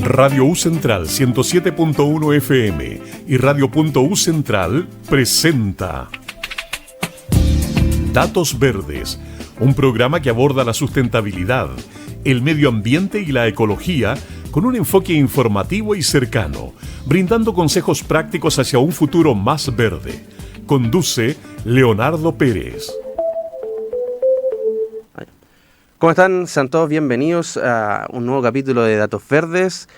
Radio U Central 107.1 FM y Radio.U Central presenta Datos Verdes, un programa que aborda la sustentabilidad, el medio ambiente y la ecología con un enfoque informativo y cercano, brindando consejos prácticos hacia un futuro más verde. Conduce Leonardo Pérez. ¿Cómo están? Sean todos bienvenidos a un nuevo capítulo de Datos Verdes.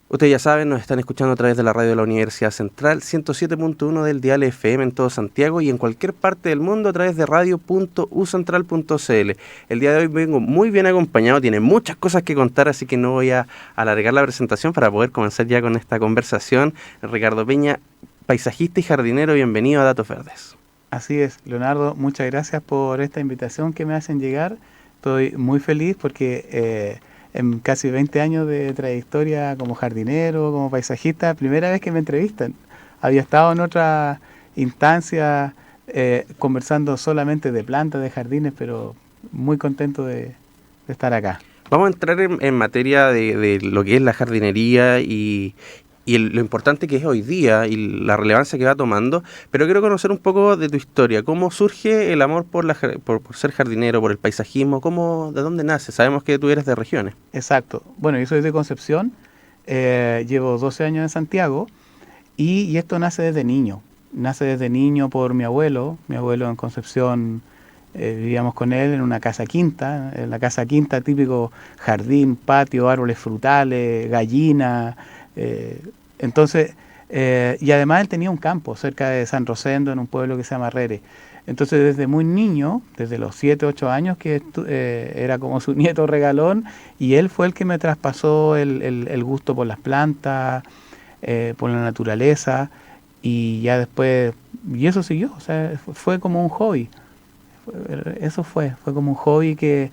Ustedes ya saben, nos están escuchando a través de la radio de la Universidad Central, 107.1 del dial FM en todo Santiago y en cualquier parte del mundo a través de radio.ucentral.cl. El día de hoy vengo muy bien acompañado, tiene muchas cosas que contar, así que no voy a alargar la presentación para poder comenzar ya con esta conversación. Ricardo Peña, paisajista y jardinero, bienvenido a Datos Verdes. Así es, Leonardo, muchas gracias por esta invitación que me hacen llegar. Estoy muy feliz porque en casi 20 años de trayectoria como jardinero, como paisajista, primera vez que me entrevistan. Había estado en otra instancia conversando solamente de plantas, de jardines, pero muy contento de estar acá. Vamos a entrar en materia de lo que es la jardinería y lo importante que es hoy día y la relevancia que va tomando, pero quiero conocer un poco de tu historia. ¿Cómo surge el amor por ser jardinero, por el paisajismo? ¿De dónde nace? Sabemos que tú eres de regiones. Exacto. Bueno, yo soy de Concepción, llevo 12 años en Santiago y esto nace desde niño. Nace desde niño por mi abuelo. Mi abuelo en Concepción, vivíamos con él en una casa quinta. En la casa quinta, típico jardín, patio, árboles frutales, gallinas. Entonces, y además él tenía un campo cerca de San Rosendo, en un pueblo que se llama Rere. Entonces, desde muy niño, desde los 7, 8 años, que era como su nieto regalón, y él fue el que me traspasó el gusto por las plantas, por la naturaleza, y ya después, y eso siguió, o sea, fue como un hobby. Eso fue como un hobby que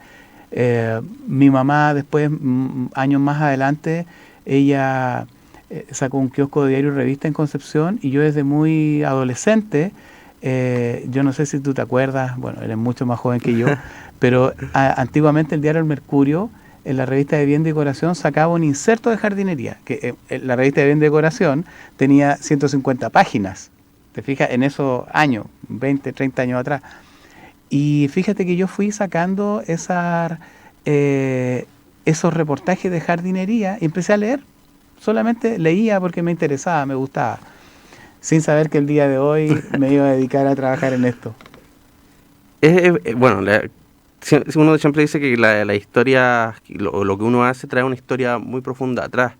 mi mamá después, años más adelante, ella sacó un kiosco de diario y revista en Concepción y yo desde muy adolescente, yo no sé si tú te acuerdas, bueno, eres mucho más joven que yo, pero antiguamente el diario El Mercurio, en la revista de Bien Decoración, sacaba un inserto de jardinería, que la revista de Bien Decoración tenía 150 páginas, te fijas, en esos años, 20, 30 años atrás. Y fíjate que yo fui sacando esos reportajes de jardinería y empecé a leer. Solamente leía porque me interesaba, me gustaba, sin saber que el día de hoy me iba a dedicar a trabajar en esto. Bueno, uno siempre dice que la historia, lo que uno hace trae una historia muy profunda atrás.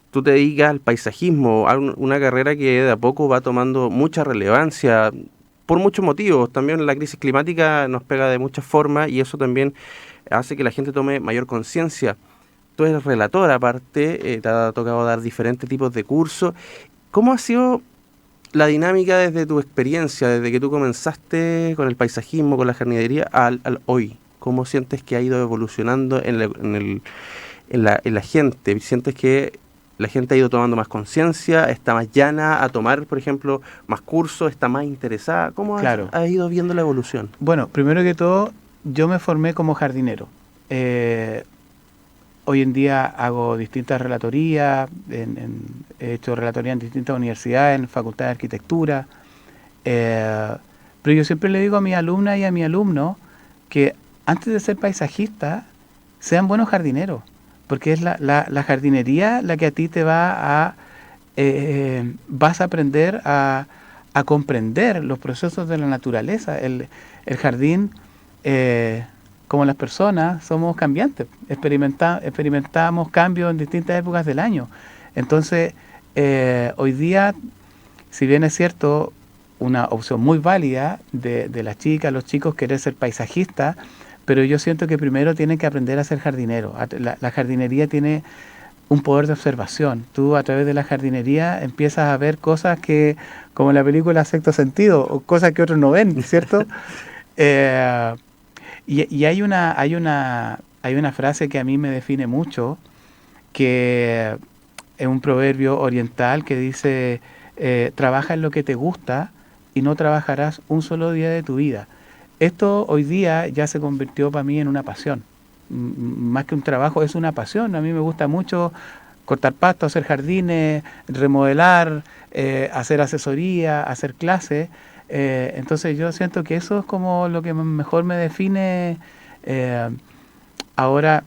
Tú te dedicas al paisajismo, a una carrera que de a poco va tomando mucha relevancia por muchos motivos. También la crisis climática nos pega de muchas formas y eso también hace que la gente tome mayor conciencia. Tú eres relator, aparte, te ha tocado dar diferentes tipos de cursos. ¿Cómo ha sido la dinámica desde tu experiencia, desde que tú comenzaste con el paisajismo, con la jardinería, al hoy? ¿Cómo sientes que ha ido evolucionando en la gente? ¿Sientes que la gente ha ido tomando más conciencia, está más llana a tomar, por ejemplo, más cursos, está más interesada? ¿Cómo ha ido viendo la evolución? Bueno, primero que todo, yo me formé como jardinero. Hoy en día hago distintas relatorías, he hecho relatoría en distintas universidades, en Facultad de Arquitectura, pero yo siempre le digo a mis alumnas y a mis alumnos que antes de ser paisajistas, sean buenos jardineros, porque es la jardinería la que a ti te vas a aprender a comprender los procesos de la naturaleza. El jardín, como las personas, somos cambiantes, experimentamos cambios en distintas épocas del año. Entonces, hoy día, si bien es cierto, una opción muy válida de las chicas, los chicos, querer ser paisajistas, pero yo siento que primero tienen que aprender a ser jardineros. La jardinería tiene un poder de observación. Tú a través de la jardinería empiezas a ver cosas que, como en la película Sexto Sentido, o cosas que otros no ven, ¿cierto? Y hay una frase que a mí me define mucho, que es un proverbio oriental que dice, trabaja en lo que te gusta y no trabajarás un solo día de tu vida. Esto hoy día ya se convirtió para mí en una pasión. Más que un trabajo, es una pasión. A mí me gusta mucho cortar pasto, hacer jardines, remodelar, hacer asesoría, hacer clases. Entonces yo siento que eso es como lo que mejor me define. Ahora,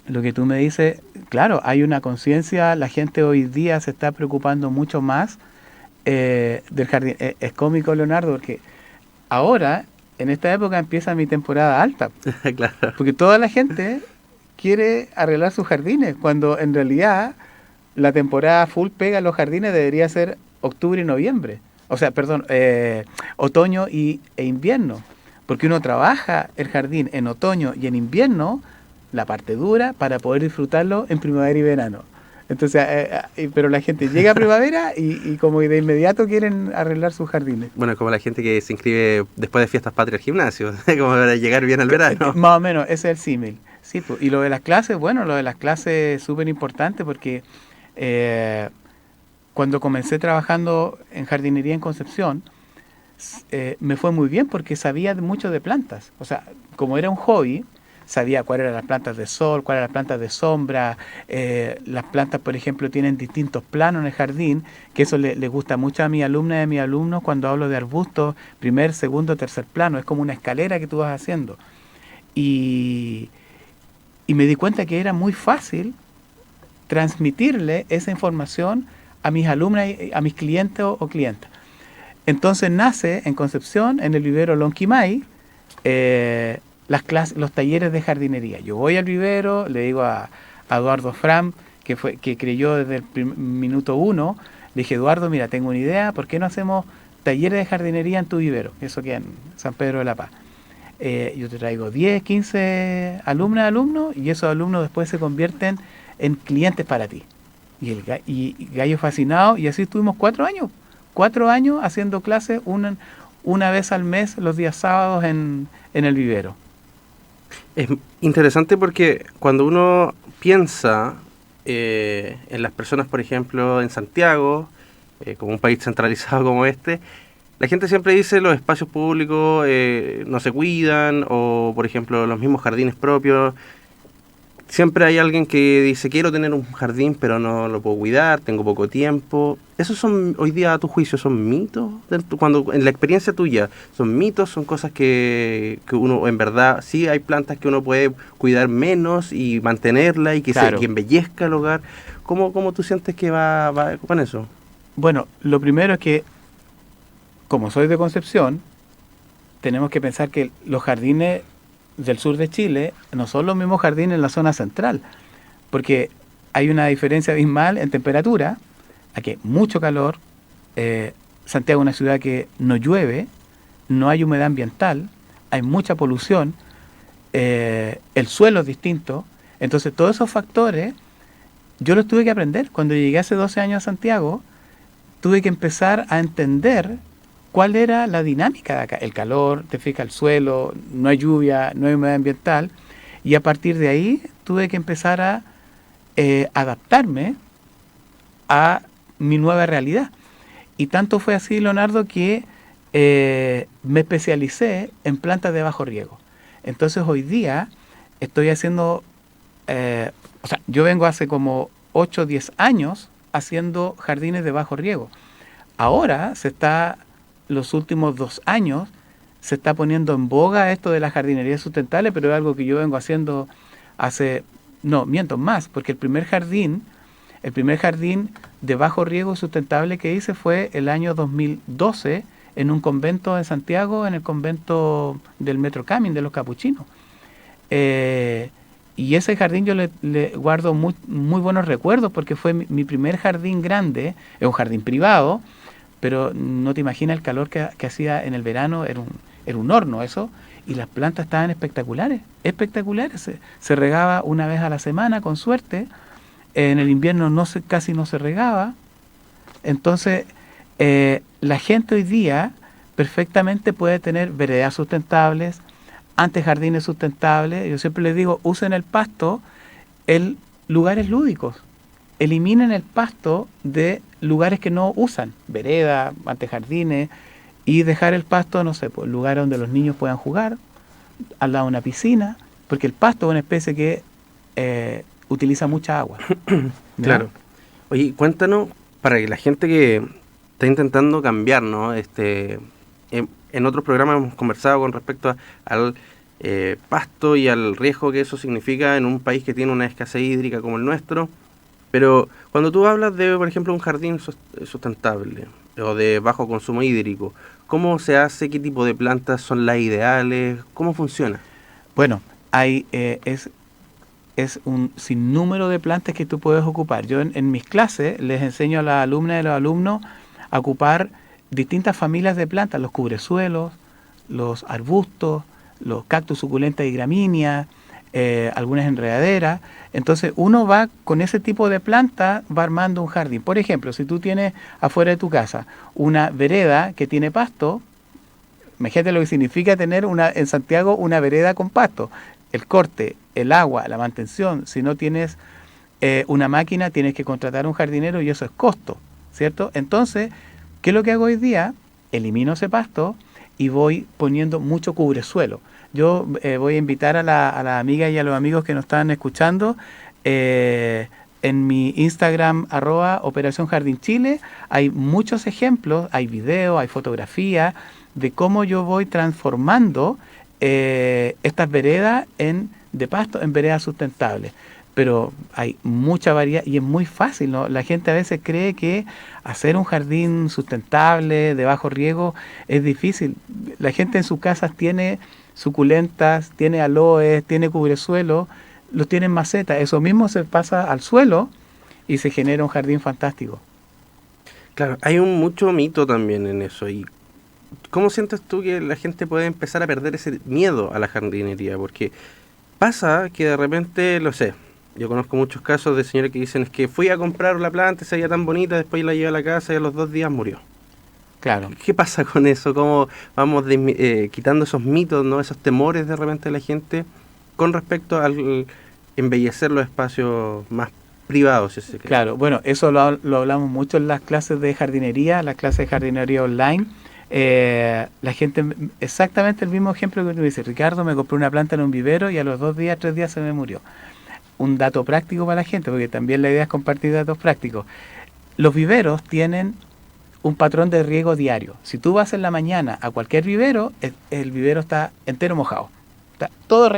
lo que tú me dices, claro, hay una conciencia, la gente hoy día se está preocupando mucho más del jardín. Es cómico, Leonardo, porque ahora, en esta época, empieza mi temporada alta. Claro. Porque toda la gente quiere arreglar sus jardines, cuando en realidad la temporada full pega en los jardines debería ser octubre y noviembre. O sea, perdón, otoño e invierno. Porque uno trabaja el jardín en otoño y en invierno, la parte dura, para poder disfrutarlo en primavera y verano. Entonces, pero la gente llega a primavera y como de inmediato quieren arreglar sus jardines. Bueno, como la gente que se inscribe después de fiestas patrias al gimnasio, como para llegar bien al verano. Más o menos, ese es el símil. Sí, pues. Y lo de las clases, bueno, lo de las clases es súper importante porque cuando comencé trabajando en jardinería en Concepción, me fue muy bien porque sabía mucho de plantas. O sea, como era un hobby, sabía cuáles eran las plantas de sol, cuáles eran las plantas de sombra. Las plantas, por ejemplo, tienen distintos planos en el jardín, que eso le gusta mucho a mis alumnas y a mis alumnos cuando hablo de arbustos, primer, segundo, tercer plano. Es como una escalera que tú vas haciendo. Y me di cuenta que era muy fácil transmitirle esa información a mis alumnas, a mis clientes o clientas. Entonces nace en Concepción, en el vivero Lonquimay, los talleres de jardinería. Yo voy al vivero, le digo a Eduardo Fram, que creyó desde el minuto 1, le dije, Eduardo, mira, tengo una idea, ¿por qué no hacemos talleres de jardinería en tu vivero? Eso que en San Pedro de la Paz. Yo te traigo 10, 15 alumnos, y esos alumnos después se convierten en clientes para ti. Y Gallo fascinado, y así estuvimos 4 años. 4 años haciendo clases una vez al mes, los días sábados en el vivero. Es interesante porque cuando uno piensa en las personas, por ejemplo, en Santiago, como un país centralizado como este, la gente siempre dice los espacios públicos no se cuidan, o por ejemplo los mismos jardines propios. Siempre hay alguien que dice, quiero tener un jardín, pero no lo puedo cuidar, tengo poco tiempo. ¿Esos son, hoy día, a tu juicio, son mitos? Cuando en la experiencia tuya, ¿son mitos? ¿Son cosas que uno, en verdad, sí hay plantas que uno puede cuidar menos y mantenerla y que, claro, que embellezca el hogar? ¿Cómo tú sientes que va con eso? Bueno, lo primero es que, como soy de Concepción, tenemos que pensar que los jardines del sur de Chile no son los mismos jardines en la zona central, porque hay una diferencia abismal en temperatura. Aquí hay mucho calor, Santiago es una ciudad que no llueve, no hay humedad ambiental, hay mucha polución, el suelo es distinto. Entonces todos esos factores yo los tuve que aprender. Cuando llegué hace 12 años a Santiago, tuve que empezar a entender cuál era la dinámica de acá. El calor, te fijas, el suelo, no hay lluvia, no hay humedad ambiental. Y a partir de ahí tuve que empezar a adaptarme a mi nueva realidad. Y tanto fue así, Leonardo, que me especialicé en plantas de bajo riego. Entonces hoy día estoy haciendo, o sea, yo vengo hace como 8 o 10 años haciendo jardines de bajo riego. Ahora los últimos 2 años se está poniendo en boga esto de la jardinería sustentable, pero es algo que yo vengo haciendo más, porque el primer jardín de bajo riego sustentable que hice fue el año 2012 en un convento en Santiago, en el convento del Metro Camin de los Capuchinos. Y ese jardín yo le guardo muy, muy buenos recuerdos porque fue mi primer jardín grande, es un jardín privado, pero no te imaginas el calor que hacía en el verano, era un horno eso, y las plantas estaban espectaculares. Se regaba una vez a la semana, con suerte. En el invierno casi no se regaba. Entonces, la gente hoy día perfectamente puede tener veredas sustentables, antejardines sustentables. Yo siempre les digo, usen el pasto en lugares lúdicos. Eliminen el pasto de lugares que no usan, vereda, antejardines, y dejar el pasto, no sé, pues, lugares donde los niños puedan jugar, al lado de una piscina, porque el pasto es una especie que utiliza mucha agua. ¿ya? Claro. Oye, cuéntanos, para que la gente que está intentando cambiar, ¿no? En otros programas hemos conversado con respecto al pasto y al riesgo que eso significa en un país que tiene una escasez hídrica como el nuestro. Pero cuando tú hablas de, por ejemplo, un jardín sustentable o de bajo consumo hídrico, ¿cómo se hace? ¿Qué tipo de plantas son las ideales? ¿Cómo funciona? Bueno, es un sinnúmero de plantas que tú puedes ocupar. Yo en mis clases les enseño a las alumnas y a los alumnos a ocupar distintas familias de plantas, los cubresuelos, los arbustos, los cactus suculentas y gramíneas, algunas enredaderas. Entonces uno va con ese tipo de planta, va armando un jardín. Por ejemplo, si tú tienes afuera de tu casa una vereda que tiene pasto, imagínate lo que significa tener en Santiago una vereda con pasto. El corte, el agua, la mantención. Si no tienes una máquina, tienes que contratar un jardinero y eso es costo, ¿cierto? Entonces, ¿qué es lo que hago hoy día? Elimino ese pasto y voy poniendo mucho cubresuelo. Yo voy a invitar a las amigas y a los amigos que nos están escuchando. En mi Instagram, @Operación Jardín Chile, hay muchos ejemplos, hay videos, hay fotografías de cómo yo voy transformando estas veredas de pasto en veredas sustentables. Pero hay mucha variedad y es muy fácil, ¿no? La gente a veces cree que hacer un jardín sustentable, de bajo riego, es difícil. La gente en sus casas tiene suculentas, tiene aloes, tiene cubresuelo, los tiene en maceta. Eso mismo se pasa al suelo y se genera un jardín fantástico. Claro, hay mucho mito también en eso. ¿Y cómo sientes tú que la gente puede empezar a perder ese miedo a la jardinería? Porque pasa que de repente, lo sé, yo conozco muchos casos de señores que dicen es que fui a comprar la planta, se veía tan bonita, después la llevé a la casa y a los 2 días murió. Claro. ¿Qué pasa con eso? ¿Cómo vamos quitando esos mitos, ¿no? Esos temores de repente de la gente con respecto al embellecer los espacios más privados? Si se quiere? Claro, bueno, eso lo hablamos mucho en las clases de jardinería, las clases de jardinería online. La gente, exactamente el mismo ejemplo que tú dices, Ricardo, me compré una planta en un vivero y a los 2 días, 3 días se me murió. Un dato práctico para la gente, porque también la idea es compartir datos prácticos. Los viveros tienen un patrón de riego diario. Si tú vas en la mañana a cualquier vivero, el vivero está entero mojado. Está todo,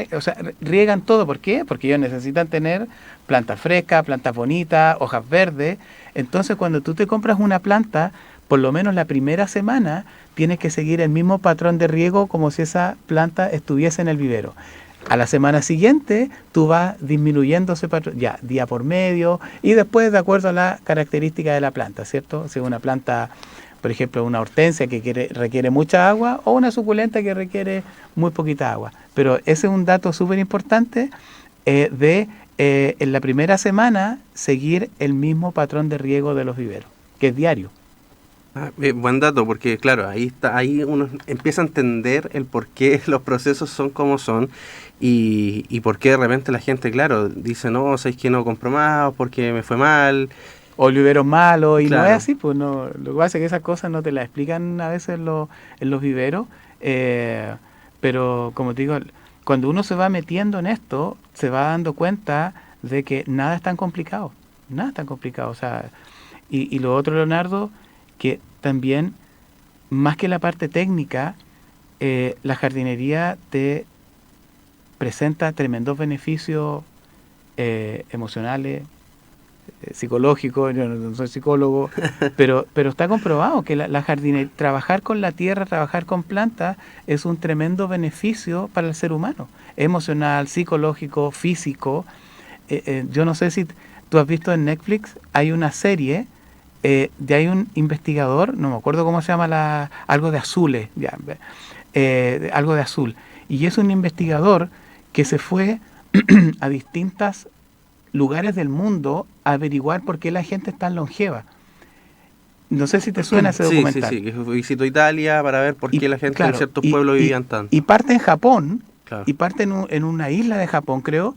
riegan todo. ¿Por qué? Porque ellos necesitan tener plantas frescas, plantas bonitas, hojas verdes. Entonces, cuando tú te compras una planta, por lo menos la primera semana tienes que seguir el mismo patrón de riego como si esa planta estuviese en el vivero. A la semana siguiente tú vas disminuyendo ese patrón, ya día por medio, y después de acuerdo a la característica de la planta, ¿cierto? Si es una planta, por ejemplo, una hortensia que requiere mucha agua o una suculenta que requiere muy poquita agua. Pero ese es un dato súper importante en la primera semana seguir el mismo patrón de riego de los viveros, que es diario. Buen dato, porque claro, ahí uno empieza a entender el por qué los procesos son como son y por qué de repente la gente, claro, dice, no, sabéis que no compro más porque me fue mal. O el vivero es malo, y claro. No es así, pues no. Lo que pasa es que esas cosas no te las explican a veces en los viveros, pero como te digo, cuando uno se va metiendo en esto, se va dando cuenta de que nada es tan complicado, o sea, y lo otro, Leonardo, que también, más que la parte técnica, la jardinería te presenta tremendos beneficios emocionales, psicológicos. Yo no soy psicólogo, pero está comprobado que la jardinería, trabajar con la tierra, trabajar con plantas, es un tremendo beneficio para el ser humano, emocional, psicológico, físico. Yo no sé si tú has visto en Netflix, hay una serie hay un investigador, no me acuerdo cómo se llama, algo de azules, algo de azul, y es un investigador que se fue a distintos lugares del mundo a averiguar por qué la gente es tan longeva. No sé si te suena ese documental. Sí, que visitó Italia para ver por qué la gente en ciertos pueblos vivían tanto. Y parte en Japón, claro. Y parte en una isla de Japón, creo,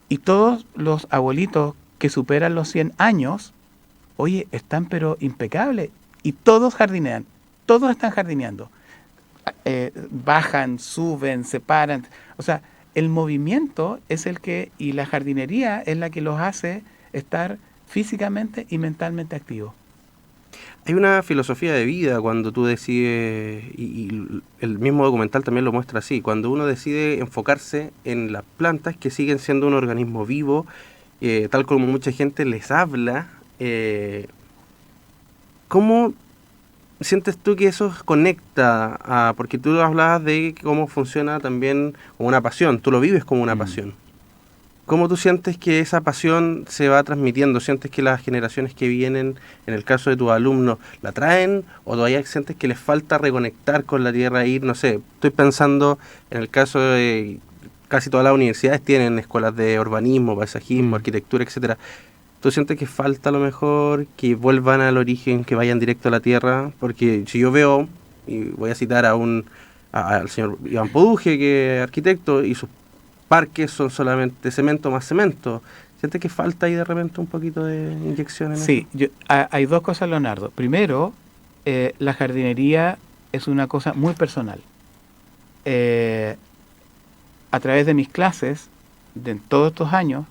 y todos los abuelitos que superan los 100 años, oye, están pero impecables, y todos jardinean, todos están jardineando. Bajan, suben, se paran, o sea, el movimiento es y la jardinería es la que los hace estar físicamente y mentalmente activos. Hay una filosofía de vida cuando tú decides, y el mismo documental también lo muestra así, cuando uno decide enfocarse en las plantas que siguen siendo un organismo vivo, tal como mucha gente les habla. ¿Cómo sientes tú que eso conecta? Porque tú hablabas de cómo funciona también como una pasión, tú lo vives como una pasión. ¿Cómo tú sientes que esa pasión se va transmitiendo? ¿Sientes que las generaciones que vienen, en el caso de tus alumnos, la traen? ¿O todavía sientes que les falta reconectar con la tierra, ir, no sé? Estoy pensando en el caso de casi todas las universidades tienen escuelas de urbanismo, paisajismo, arquitectura, etcétera. ¿Tú sientes que falta a lo mejor que vuelvan al origen, que vayan directo a la tierra? Porque si yo veo, y voy a citar al señor Iván Poduje, que es arquitecto, y sus parques son solamente cemento más cemento. ¿Sientes que falta ahí de repente un poquito de inyección en Sí, hay dos cosas, Leonardo. Primero, la jardinería es una cosa muy personal. A través de mis clases, de todos estos años,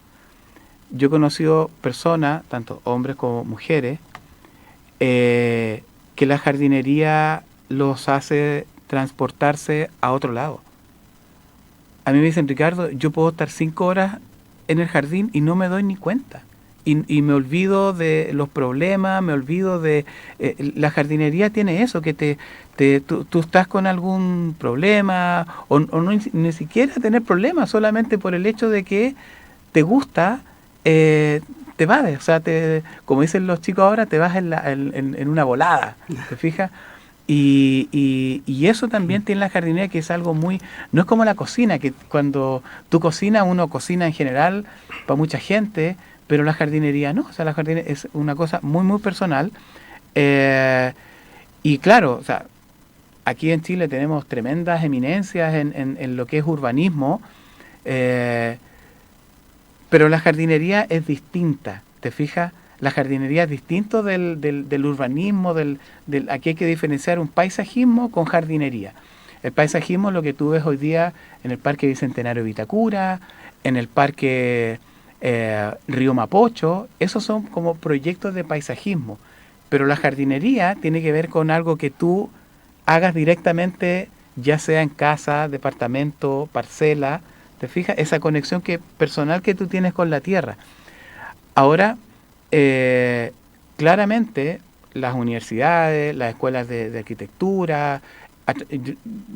yo he conocido personas, tanto hombres como mujeres, que la jardinería los hace transportarse a otro lado. A mí me dicen, Ricardo, yo puedo estar 5 horas en el jardín y no me doy ni cuenta. Y me olvido de los problemas, me olvido de... la jardinería tiene eso, que tú estás con algún problema, o no, ni siquiera tener problemas, solamente por el hecho de que te gusta, te vas, o sea, como dicen los chicos ahora, te vas en una volada, ¿te fijas? Y eso también tiene la jardinería, que es algo muy... No es como la cocina, que cuando tú cocinas, uno cocina en general para mucha gente, pero la jardinería no. O sea, la jardinería es una cosa muy, muy personal. Y claro, o sea, aquí en Chile tenemos tremendas eminencias en lo que es urbanismo, pero la jardinería es distinta, ¿te fijas? La jardinería es distinto del urbanismo, aquí hay que diferenciar un paisajismo con jardinería. El paisajismo es lo que tú ves hoy día en el Parque Bicentenario de Vitacura, en el Parque Río Mapocho, esos son como proyectos de paisajismo. Pero la jardinería tiene que ver con algo que tú hagas directamente, ya sea en casa, departamento, parcela, ¿te fijas? Esa conexión personal que tú tienes con la tierra. Ahora, claramente las universidades, las escuelas de arquitectura,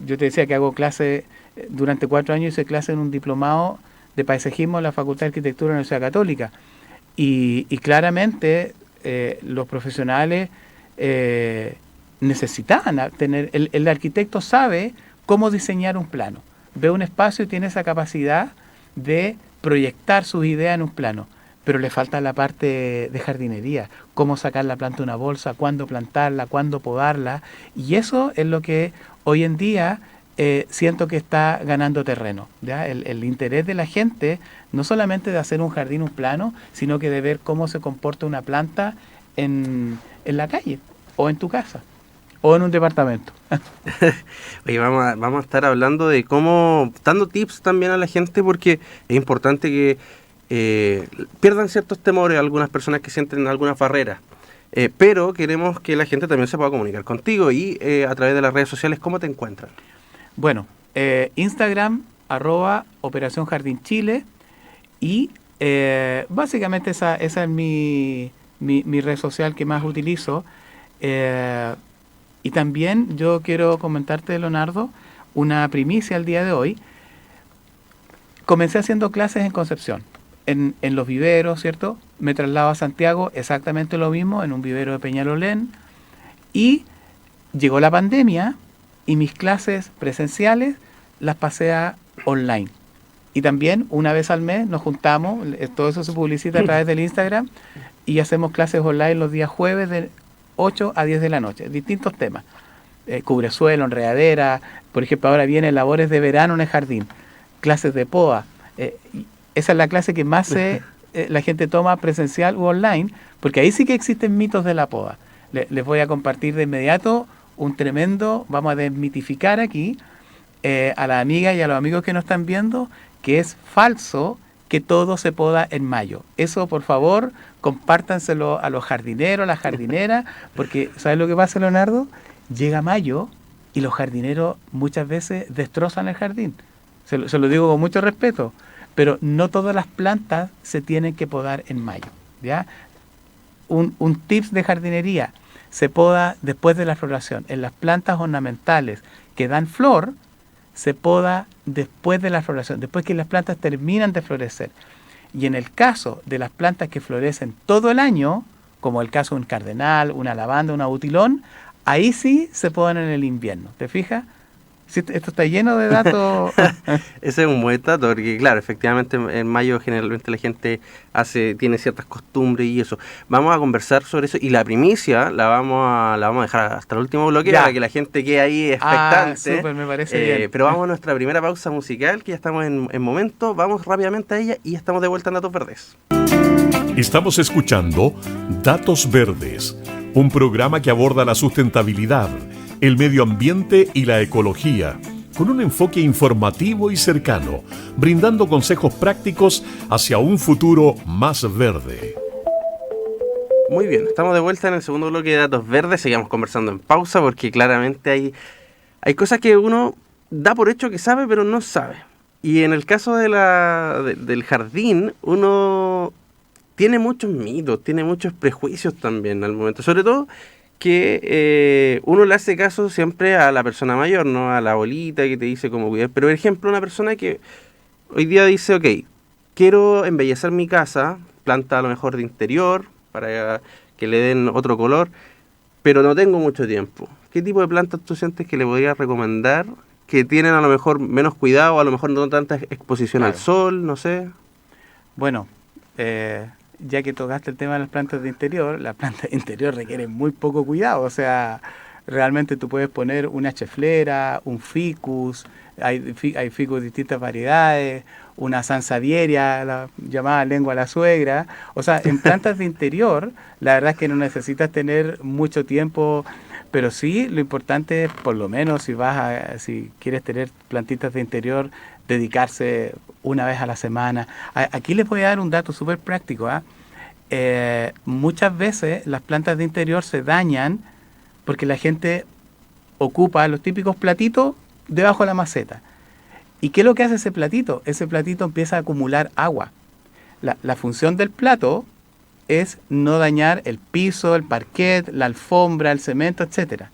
yo te decía que hago clase, durante 4 años hice clase en un diplomado de paisajismo en la Facultad de Arquitectura de la Universidad Católica, y claramente los profesionales necesitaban tener, el arquitecto sabe cómo diseñar un plano, ve un espacio y tiene esa capacidad de proyectar sus ideas en un plano, pero le falta la parte de jardinería, cómo sacar la planta de una bolsa, cuándo plantarla, cuándo podarla, y eso es lo que hoy en día siento que está ganando terreno, ¿ya? El interés de la gente, no solamente de hacer un jardín, un plano, sino que de ver cómo se comporta una planta en la calle, o en tu casa, o en un departamento. Oye, vamos a estar hablando de cómo, dando tips también a la gente, porque es importante que pierdan ciertos temores algunas personas que sienten algunas barreras, pero queremos que la gente también se pueda comunicar contigo y a través de las redes sociales. ¿Cómo te encuentran? Bueno, Instagram @Operación Jardín Chile, y básicamente esa es mi red social que más utilizo, y también yo quiero comentarte, Leonardo, una primicia al día de hoy. Comencé haciendo clases en Concepción, en los viveros, ¿cierto? Me traslado a Santiago, exactamente lo mismo, en un vivero de Peñalolén, y llegó la pandemia y mis clases presenciales las pasé a online. Y también una vez al mes nos juntamos, todo eso se publicita a través del Instagram, y hacemos clases online los días jueves de 8 a 10 de la noche, distintos temas. Cubresuelo, enredadera, por ejemplo, ahora vienen labores de verano en el jardín, clases de poda. Esa es la clase que más la gente toma presencial u online, porque ahí sí que existen mitos de la poda. Les voy a compartir de inmediato un tremendo, vamos a desmitificar aquí a las amigas y a los amigos que nos están viendo, que es falso que todo se poda en mayo. Eso, por favor, compártanselo a los jardineros, a las jardineras, porque ¿sabes lo que pasa, Leonardo? Llega mayo y los jardineros muchas veces destrozan el jardín. Se lo digo con mucho respeto, pero no todas las plantas se tienen que podar en mayo, ¿ya? Un tips de jardinería: se poda después de la floración. En las plantas ornamentales que dan flor, se poda después de la floración, después que las plantas terminan de florecer. Y en el caso de las plantas que florecen todo el año, como el caso de un cardenal, una lavanda, un abutilón, ahí sí se podan en el invierno. ¿Te fijas? Sí, esto está lleno de datos. Ese es un buen dato, porque claro, efectivamente en mayo generalmente la gente tiene ciertas costumbres y eso. Vamos a conversar sobre eso, y la primicia la vamos a dejar hasta el último bloque, para que la gente quede ahí expectante. Súper, me parece bien. Pero vamos a nuestra primera pausa musical, que ya estamos en momento. Vamos rápidamente a ella y estamos de vuelta en Datos Verdes. Estamos escuchando Datos Verdes, un programa que aborda la sustentabilidad, el medio ambiente y la ecología, con un enfoque informativo y cercano, brindando consejos prácticos hacia un futuro más verde. Muy bien, estamos de vuelta en el segundo bloque de Datos Verdes. Seguimos conversando en pausa porque claramente hay cosas que uno da por hecho que sabe, pero no sabe. Y en el caso del jardín, uno tiene muchos mitos, tiene muchos prejuicios también al momento, sobre todo que uno le hace caso siempre a la persona mayor, ¿no? A la abuelita que te dice cómo cuidar. Pero, por ejemplo, una persona que hoy día dice, ok, quiero embellecer mi casa, planta a lo mejor de interior para que le den otro color, pero no tengo mucho tiempo. ¿Qué tipo de plantas tú sientes que le podrías recomendar que tienen a lo mejor menos cuidado, a lo mejor no tanta exposición al sol, no sé? Bueno, ya que tocaste el tema de las plantas de interior, las plantas de interior requieren muy poco cuidado. O sea, realmente tú puedes poner una cheflera, un ficus, hay ficus de distintas variedades, una sansevieria, la llamada lengua a la suegra. O sea, en plantas de interior, la verdad es que no necesitas tener mucho tiempo, pero sí lo importante es, por lo menos si quieres tener plantitas de interior, dedicarse una vez a la semana. Aquí les voy a dar un dato súper práctico. Muchas veces las plantas de interior se dañan porque la gente ocupa los típicos platitos debajo de la maceta. ¿Y qué es lo que hace ese platito? Ese platito empieza a acumular agua. La función del plato es no dañar el piso, el parquet, la alfombra, el cemento, etcétera.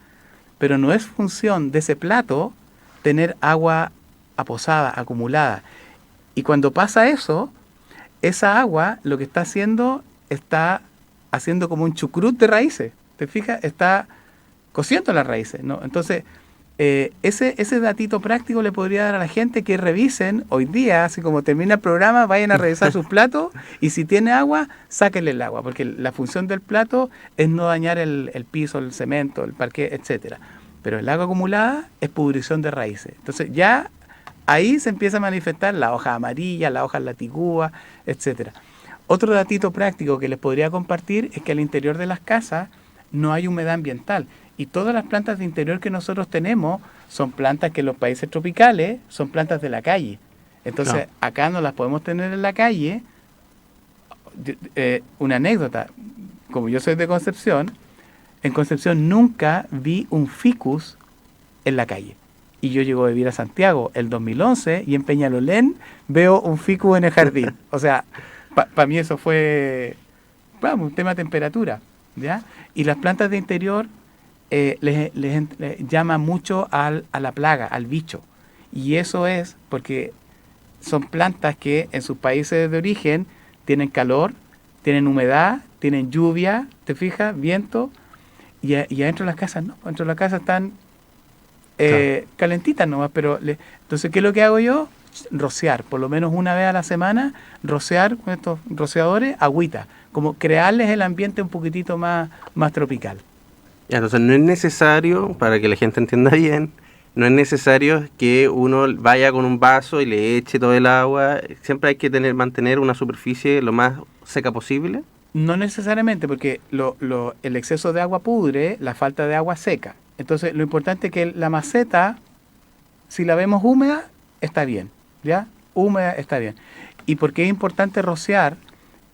Pero no es función de ese plato tener agua aposada, acumulada. Y cuando pasa eso, esa agua lo que está haciendo como un chucrut de raíces. ¿Te fijas? Está cociendo las raíces, ¿no? Entonces, ese datito práctico le podría dar a la gente que revisen hoy día, así como termina el programa, vayan a revisar sus platos y si tiene agua, sáquenle el agua, porque la función del plato es no dañar el piso, el cemento, el parquet, etcétera. Pero el agua acumulada es pudrición de raíces. Entonces ya ahí se empieza a manifestar la hoja amarilla, la hoja latigúa, etcétera. Otro datito práctico que les podría compartir es que al interior de las casas no hay humedad ambiental. Y todas las plantas de interior que nosotros tenemos son plantas que en los países tropicales son plantas de la calle. Entonces, acá no las podemos tener en la calle. Una anécdota, como yo soy de Concepción, en Concepción nunca vi un ficus en la calle. Y yo llego a vivir a Santiago el 2011 y en Peñalolén veo un ficus en el jardín. O sea, para mí eso fue un tema de temperatura, ¿ya? Y las plantas de interior les llama mucho a la plaga, al bicho. Y eso es porque son plantas que en sus países de origen tienen calor, tienen humedad, tienen lluvia, ¿te fijas? Viento. Y adentro de las casas no, adentro de las casas están calentitas nomás. Entonces, ¿qué es lo que hago yo? Rociar, por lo menos una vez a la semana, rociar con estos rociadores, agüita, como crearles el ambiente un poquitito más tropical. Ya, entonces no es necesario, para que la gente entienda bien, no es necesario que uno vaya con un vaso y le eche todo el agua. Siempre hay que mantener una superficie lo más seca posible. No necesariamente, porque el exceso de agua pudre, la falta de agua seca. Entonces lo importante es que la maceta, si la vemos húmeda, está bien, ¿ya? Húmeda está bien. ¿Y por qué es importante rociar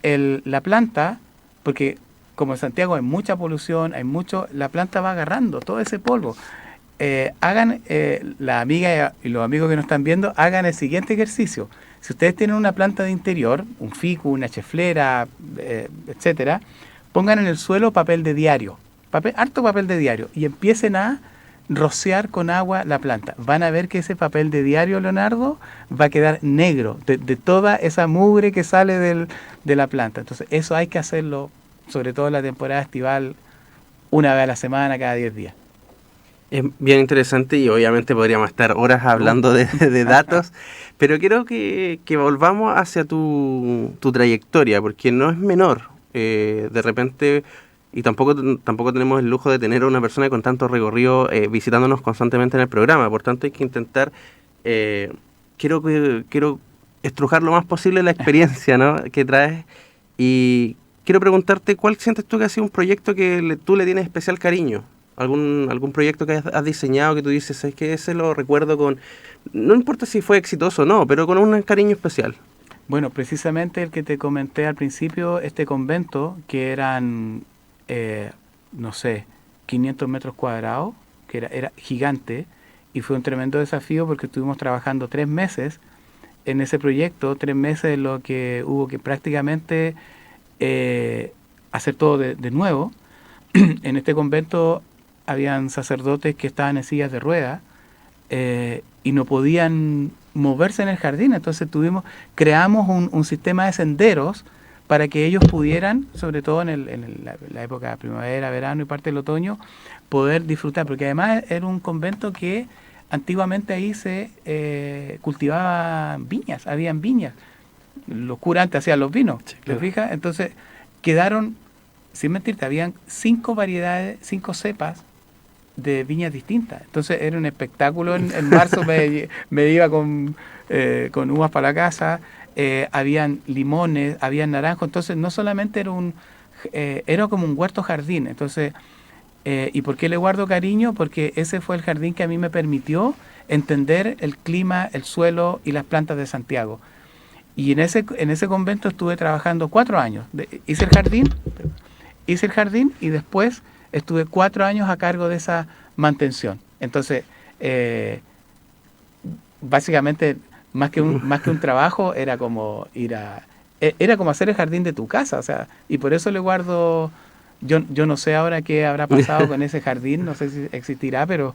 la planta? Porque como en Santiago hay mucha polución, la planta va agarrando todo ese polvo. La amiga y los amigos que nos están viendo, hagan el siguiente ejercicio. Si ustedes tienen una planta de interior, un ficu, una cheflera, etcétera, pongan en el suelo papel de diario, harto papel de diario, y empiecen a rociar con agua la planta. Van a ver que ese papel de diario, Leonardo, va a quedar negro de toda esa mugre que sale de la planta. Entonces eso hay que hacerlo, sobre todo en la temporada estival, una vez a la semana, cada 10 días. Es bien interesante y obviamente podríamos estar horas hablando de datos, pero quiero que volvamos hacia tu trayectoria, porque no es menor. De repente, y tampoco tenemos el lujo de tener a una persona con tanto recorrido visitándonos constantemente en el programa, por tanto hay que intentar, quiero estrujar lo más posible la experiencia, ¿no?, que traes, y quiero preguntarte, ¿cuál sientes tú que ha sido un proyecto que tú le tienes especial cariño? ¿Algún proyecto que has diseñado que tú dices, es que ese lo recuerdo con, no importa si fue exitoso o no, pero con un cariño especial? Bueno, precisamente el que te comenté al principio, este convento, que eran, 500 metros cuadrados, que era gigante, y fue un tremendo desafío porque estuvimos trabajando 3 meses en ese proyecto, 3 meses en lo que hubo que prácticamente hacer todo de nuevo. En este convento habían sacerdotes que estaban en sillas de ruedas y no podían moverse en el jardín, entonces creamos un sistema de senderos para que ellos pudieran, sobre todo en la época de primavera, verano y parte del otoño, poder disfrutar, porque además era un convento que antiguamente ahí se cultivaban viñas, habían viñas, los curas antes hacían los vinos, sí, claro. ¿Te fijas? Entonces quedaron, sin mentirte, habían 5 variedades, 5 cepas de viñas distintas. Entonces era un espectáculo. En marzo me iba con uvas para la casa, habían limones, habían naranjos. Entonces no solamente era como un huerto jardín. Entonces, ¿y por qué le guardo cariño? Porque ese fue el jardín que a mí me permitió entender el clima, el suelo y las plantas de Santiago. Y en ese convento estuve trabajando 4 años. Hice el jardín y después estuve 4 años a cargo de esa mantención. Entonces, básicamente, más que un trabajo, era como era como hacer el jardín de tu casa, o sea, y por eso le guardo. Yo no sé ahora qué habrá pasado con ese jardín, no sé si existirá, pero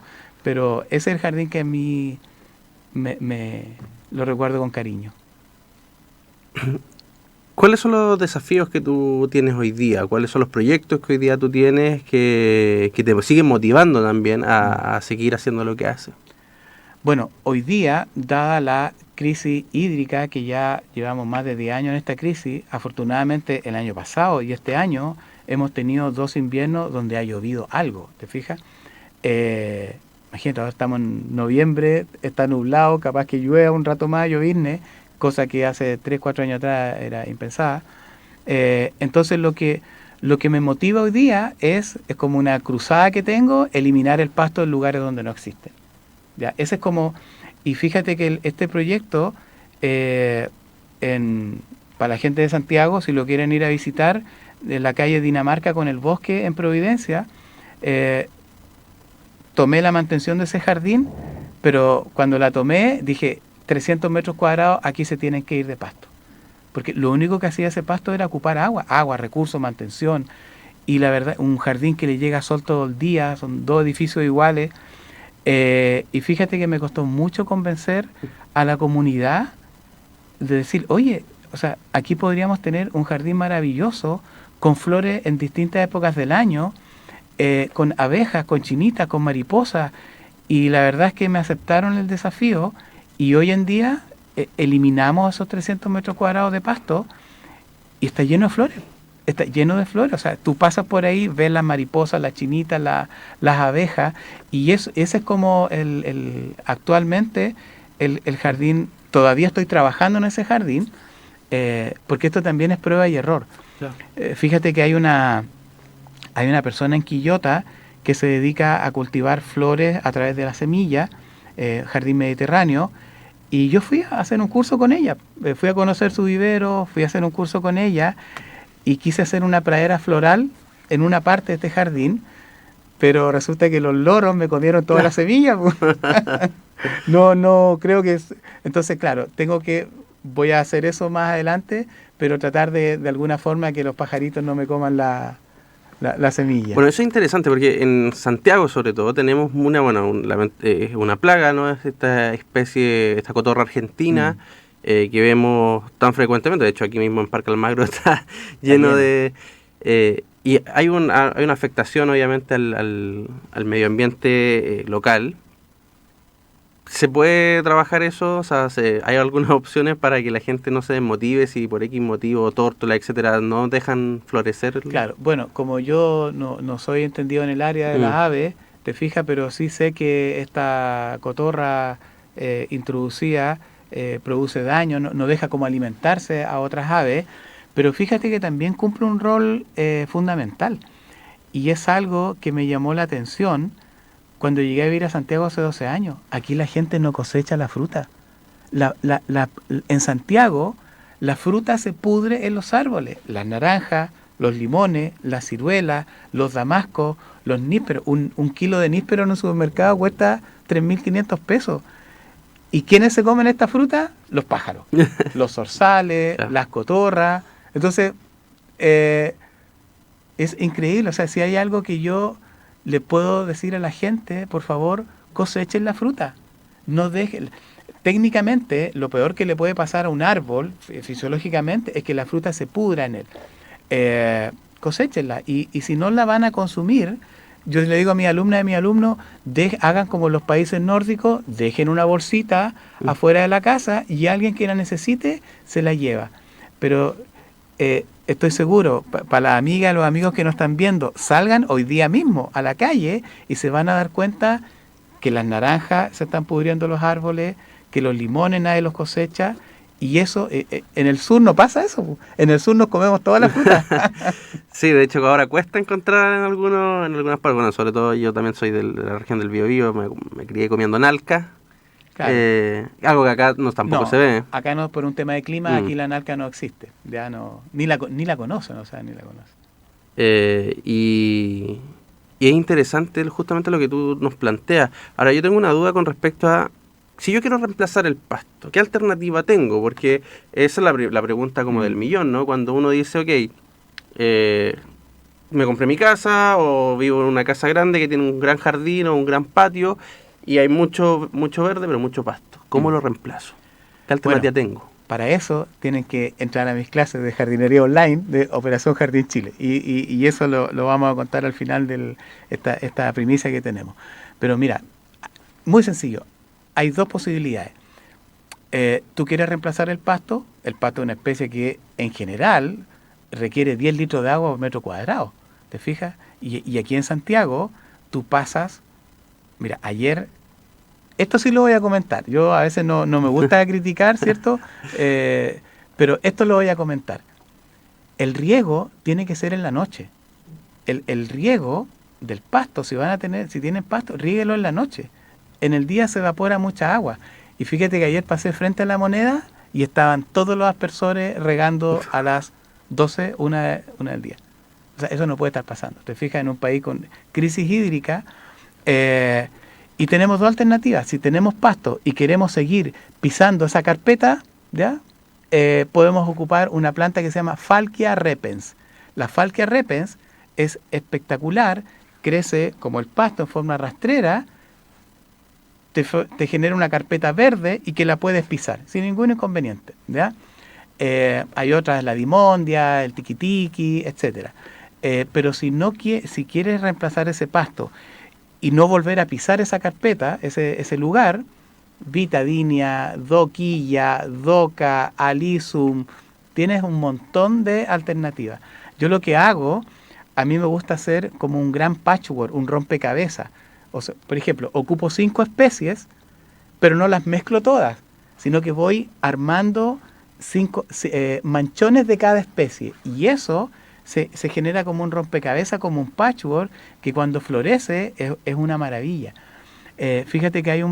ese es el jardín que a mí me lo recuerdo con cariño. ¿Cuáles son los desafíos que tú tienes hoy día? ¿Cuáles son los proyectos que hoy día tú tienes que te siguen motivando también a seguir haciendo lo que haces? Bueno, hoy día, dada la crisis hídrica, que ya llevamos más de 10 años en esta crisis, afortunadamente el año pasado y este año hemos tenido 2 inviernos donde ha llovido algo, ¿te fijas? Imagínate, ahora estamos en noviembre, está nublado, capaz que llueva un rato más, llovizne, cosa que hace 3-4 años atrás era impensada. Entonces lo que me motiva hoy día es como una cruzada que tengo, eliminar el pasto en lugares donde no existen. ¿Ya? Ese es como, y fíjate que este proyecto, para la gente de Santiago, si lo quieren ir a visitar, de la calle Dinamarca con el bosque en Providencia, tomé la mantención de ese jardín, pero cuando la tomé dije, 300 metros cuadrados, aquí se tienen que ir de pasto. Porque lo único que hacía ese pasto era ocupar agua, recursos, mantención. Y la verdad, un jardín que le llega sol todo el día, son 2 edificios iguales. Y fíjate que me costó mucho convencer a la comunidad de decir, oye, o sea, aquí podríamos tener un jardín maravilloso, con flores en distintas épocas del año, con abejas, con chinitas, con mariposas. Y la verdad es que me aceptaron el desafío. Y hoy en día eliminamos esos 300 metros cuadrados de pasto y está lleno de flores. Está lleno de flores. O sea, tú pasas por ahí, ves las mariposas, las chinitas, las abejas. Y ese es como actualmente el jardín. Todavía estoy trabajando en ese jardín porque esto también es prueba y error. Claro. Fíjate que hay una persona en Quillota que se dedica a cultivar flores a través de la semilla, jardín mediterráneo. Y yo fui a hacer un curso con ella, fui a conocer su vivero, fui a hacer un curso con ella y quise hacer una pradera floral en una parte de este jardín, pero resulta que los loros me comieron todas las semillas. No, creo que es... Entonces, claro, voy a hacer eso más adelante, pero tratar de alguna forma que los pajaritos no me coman la semilla. Bueno, eso es interesante porque en Santiago, sobre todo, tenemos una plaga, ¿no? Es esta especie, esta cotorra argentina que vemos tan frecuentemente. De hecho, aquí mismo en Parque Almagro está lleno de... y hay una afectación, obviamente, al medio ambiente local. ¿Se puede trabajar eso? O sea, ¿hay algunas opciones para que la gente no se desmotive si por X motivo, tórtola, etcétera, no dejan florecer? Claro, bueno, como yo no soy entendido en el área de las aves, te fijas, pero sí sé que esta cotorra introducida produce daño, no deja como alimentarse a otras aves, pero fíjate que también cumple un rol fundamental. Y es algo que me llamó la atención cuando llegué a vivir a Santiago hace 12 años. Aquí la gente no cosecha la fruta. En Santiago la fruta se pudre en los árboles. Las naranjas, los limones, las ciruelas, los damascos, los nísperos. Un kilo de níspero en un supermercado cuesta 3.500 pesos. ¿Y quiénes se comen esta fruta? Los pájaros. Los zorzales, las cotorras. Entonces, es increíble. O sea, si hay algo que yo le puedo decir a la gente, por favor, cosechen la fruta. No dejen. Técnicamente, lo peor que le puede pasar a un árbol, fisiológicamente, es que la fruta se pudra en él. Coséchenla. Y si no la van a consumir, yo le digo a mi alumna y a mi alumno, hagan como los países nórdicos, dejen una bolsita afuera de la casa y alguien que la necesite se la lleva. Pero estoy seguro, para las amigas y los amigos que nos están viendo, salgan hoy día mismo a la calle y se van a dar cuenta que las naranjas se están pudriendo los árboles, que los limones nadie los cosecha, y eso, en el sur no pasa eso, en el sur nos comemos todas las frutas. Sí, de hecho ahora cuesta encontrar en algunas partes, bueno, sobre todo yo también soy de la región del Biobío, me crié comiendo nalca. Claro. Algo que acá tampoco se ve. Acá no, por un tema de clima, aquí la nalca no existe. Ya no, ni la conocen, o sea, ni la conocen. Y es interesante justamente lo que tú nos planteas. Ahora, yo tengo una duda con respecto a, si yo quiero reemplazar el pasto, ¿qué alternativa tengo? Porque esa es la pregunta como del millón, ¿no? Cuando uno dice, ok, me compré mi casa o vivo en una casa grande que tiene un gran jardín o un gran patio, y hay mucho verde, pero mucho pasto. ¿Cómo lo reemplazo? ¿Qué alternativa tengo? Para eso tienen que entrar a mis clases de jardinería online de Operación Jardín Chile. Y eso lo vamos a contar al final de esta primicia que tenemos. Pero mira, muy sencillo. Hay dos posibilidades. Tú quieres reemplazar el pasto. El pasto es una especie que en general requiere 10 litros de agua por metro cuadrado. ¿Te fijas? Y aquí en Santiago tú pasas... Mira, ayer, esto sí lo voy a comentar, yo a veces no me gusta criticar, ¿cierto? Pero esto lo voy a comentar. El riego tiene que ser en la noche. El riego del pasto, si tienen pasto, ríguelo en la noche. En el día se evapora mucha agua. Y fíjate que ayer pasé frente a la Moneda y estaban todos los aspersores regando a las 12, una del día. O sea, eso no puede estar pasando. Te fijas, en un país con crisis hídrica... y tenemos dos alternativas. Si tenemos pasto y queremos seguir pisando esa carpeta, ¿ya? Podemos ocupar una planta que se llama Falquia repens. La Falquia repens es espectacular, crece como el pasto en forma rastrera, te genera una carpeta verde y que la puedes pisar sin ningún inconveniente, ¿ya? Hay otras, la dimondia, el tiquitiqui, etcétera. Pero si quieres reemplazar ese pasto y no volver a pisar esa carpeta, ese lugar, Vitadinia, Doquilla, Doca, Alisum, tienes un montón de alternativas. Yo lo que hago, a mí me gusta hacer como un gran patchwork, un rompecabezas. O sea, por ejemplo, ocupo 5 especies, pero no las mezclo todas, sino que voy armando 5 manchones de cada especie. Y eso... Se genera como un rompecabezas, como un patchwork, que cuando florece es una maravilla. Fíjate que hay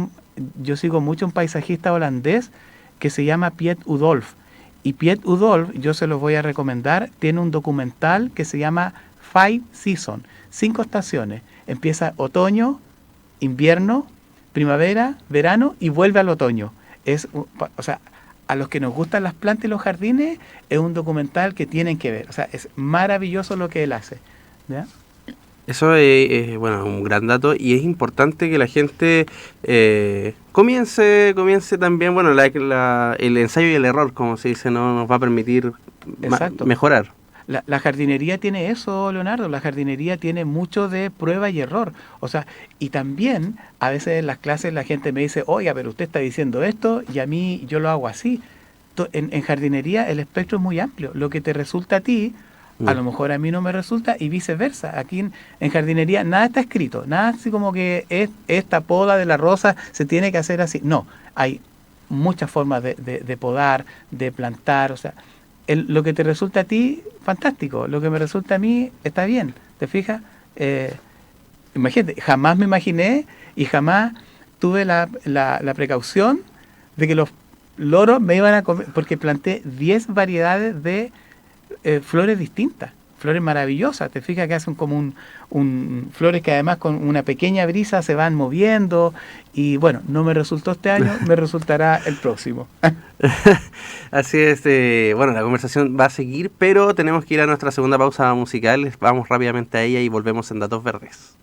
yo sigo mucho un paisajista holandés que se llama Piet Oudolf. Y Piet Oudolf, yo se los voy a recomendar, tiene un documental que se llama 5 Seasons, 5 estaciones. Empieza otoño, invierno, primavera, verano y vuelve al otoño. O sea, a los que nos gustan las plantas y los jardines, es un documental que tienen que ver. O sea, es maravilloso lo que él hace. ¿Ya? Eso es bueno, un gran dato, y es importante que la gente comience también, bueno, el ensayo y el error, como se dice, no nos va a permitir mejorar. La jardinería tiene eso, Leonardo. La jardinería tiene mucho de prueba y error. O sea, y también a veces en las clases la gente me dice, oiga, pero usted está diciendo esto y a mí yo lo hago así. En jardinería el espectro es muy amplio. Lo que te resulta a ti, a lo mejor a mí no me resulta, y viceversa. Aquí en jardinería nada está escrito, nada así como que esta poda de la rosa se tiene que hacer así. No, hay muchas formas de podar, de plantar. O sea, lo que te resulta a ti, fantástico. Lo que me resulta a mí, está bien. ¿Te fijas? Imagínate, jamás me imaginé y jamás tuve la precaución de que los loros me iban a comer, porque planté 10 variedades de flores distintas, flores maravillosas. Te fijas que hacen como flores que además con una pequeña brisa se van moviendo, y bueno, no me resultó este año, me resultará el próximo. Así es, bueno, la conversación va a seguir, pero tenemos que ir a nuestra segunda pausa musical. Vamos rápidamente a ella y volvemos en Datos Verdes.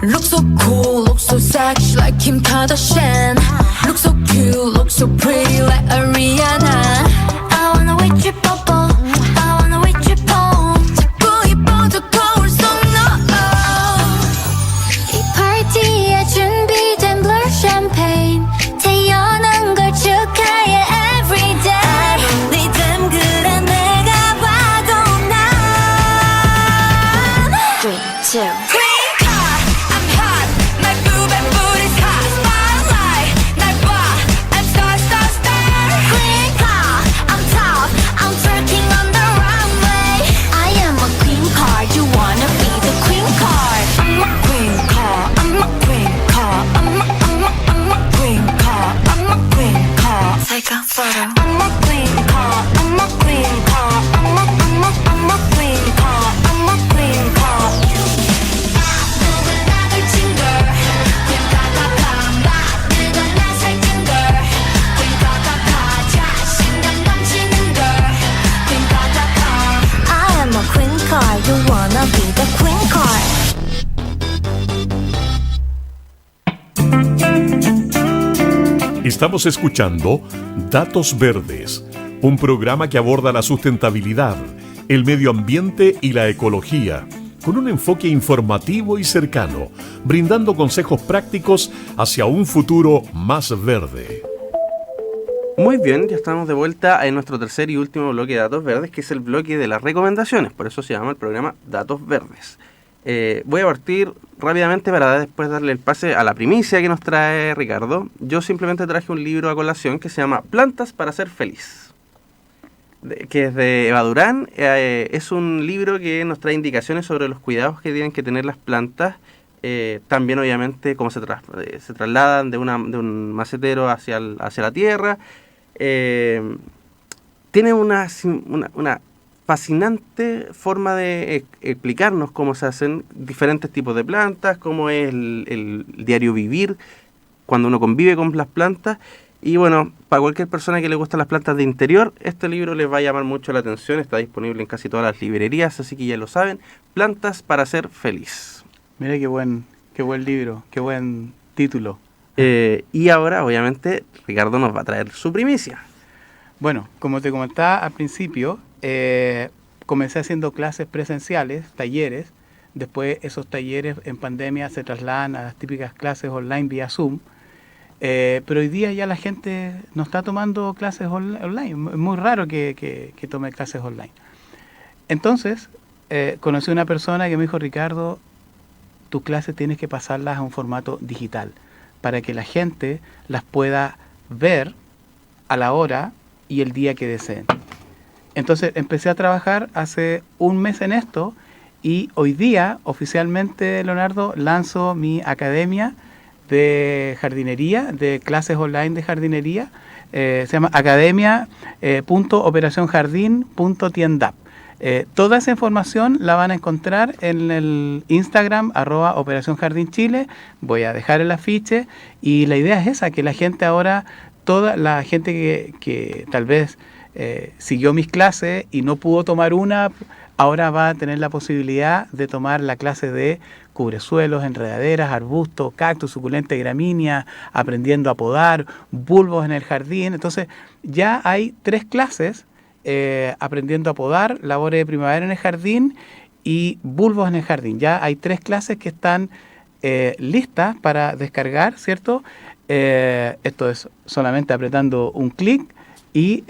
Look so cool, look so sexy like Kim Kardashian. Look so cute, look so pretty like Ariana. I wanna wait you bubble, I wanna wait you bomb. 자꾸 이뻐져 거울 속 너. 이 파티에 준비된 blur champagne. 태어난 걸 축하해 everyday. 네 닮그래 내가 봐도 난 3, 2 Estamos escuchando Datos Verdes, un programa que aborda la sustentabilidad, el medio ambiente y la ecología, con un enfoque informativo y cercano, brindando consejos prácticos hacia un futuro más verde. Muy bien, ya estamos de vuelta en nuestro tercer y último bloque de Datos Verdes, que es el bloque de las recomendaciones, por eso se llama el programa Datos Verdes. Voy a partir rápidamente para después darle el pase a la primicia que nos trae Ricardo. Yo simplemente traje un libro a colación que se llama Plantas para ser feliz. que es de Eva Durán. Es un libro que nos trae indicaciones sobre los cuidados que tienen que tener las plantas. También, obviamente, cómo se trasladan de un macetero hacia la tierra. Tiene una fascinante forma de explicarnos cómo se hacen diferentes tipos de plantas, cómo es el diario vivir cuando uno convive con las plantas. Y bueno, para cualquier persona que le gustan las plantas de interior, este libro les va a llamar mucho la atención. Está disponible en casi todas las librerías, así que ya lo saben. Plantas para ser feliz. Mira qué buen libro, qué buen título. Y ahora, obviamente, Ricardo nos va a traer su primicia. Bueno, como te comentaba al principio, comencé haciendo clases presenciales, talleres. Después esos talleres en pandemia se trasladan a las típicas clases online vía Zoom. Pero hoy día ya la gente no está tomando clases online. Es muy raro que tome clases online. Entonces, conocí a una persona que me dijo, Ricardo, tus clases tienes que pasarlas a un formato digital para que la gente las pueda ver a la hora y el día que deseen. Entonces empecé a trabajar hace un mes en esto y hoy día oficialmente, Leonardo, lanzo mi academia de jardinería, de clases online de jardinería. Se llama academia.operacionjardin.tiendap. Toda esa información la van a encontrar en el Instagram @Operación Jardín Chile. Voy a dejar el afiche y la idea es esa, que la gente ahora, toda la gente que tal vez siguió mis clases y no pudo tomar una, ahora va a tener la posibilidad de tomar la clase de cubresuelos, enredaderas, arbustos, cactus, suculenta, gramínea, aprendiendo a podar, bulbos en el jardín. Entonces ya hay 3 clases, aprendiendo a podar, labores de primavera en el jardín y bulbos en el jardín. Ya hay 3 clases que están listas para descargar, ¿cierto? Esto es solamente apretando un clic y